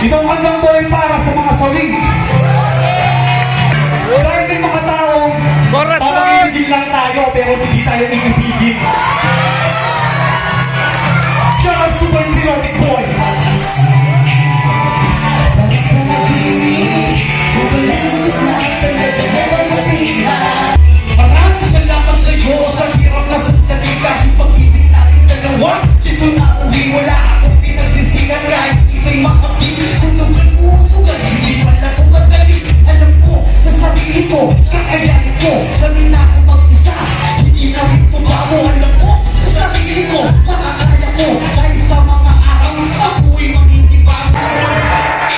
Itong kantang to ay para sa mga sawing. Dahil may mga taong pamangigil lang tayo pero hindi tayo igibigil. Shout out to Boy Sirotic Boy. Maraming salamat sa iyo sa hirap na sandali kahit pag-ibig natin dalawa. Dito na uwi, wala akong pinagsisigan kahit ito'y makapit. Sunugan mo, sugal, hindi pala kung madali. Alam ko, sa sarili ko, kakayanin ko. Sanay na ako mag-isa, hindi na rin bago. Alam ko, sa sarili ko, makakaya ko. Dahil sa mga araw, ako'y mangingibago.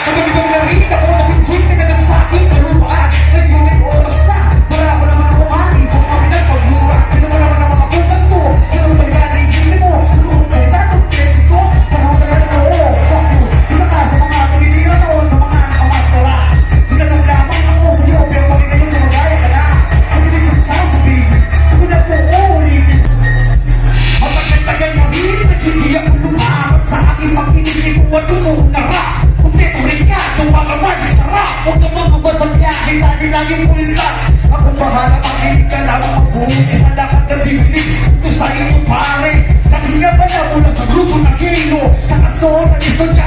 Magagandang na rin ako, nabingwit na ganang sa akin. Pero paan, sa iyo may oras na. Para ako naman ako mali sa mga pinagpagmura. Sino mo naman ang mga pusan ko? Sino mo talaga na hindi mo? Tulungan sa ito, kretso ko. Para mo talaga na oo. Isa ka sa mga tumitira ko, sa mga nakamaskara. Ganun lamang ako sa iyo, pero pag ngayon tumagaya ka na. Pag-ibig sa sasabihin, kung na ito ulitin. Matagal-tagal na rin, nagsigiyak ko lumapat sa aking pag-inigli ko at tumunara. Kumpleto rin ka, tumakabag, sarap. Huwag na mga basang biyahe, lagi-laging pulintat. Ako bahala, makinig ka lang, mabuti sa lahat na sibilig. Ito sa iyo pare, nakihinga ba na mula sa grupo na kilo. Sa kaso, nag-isodya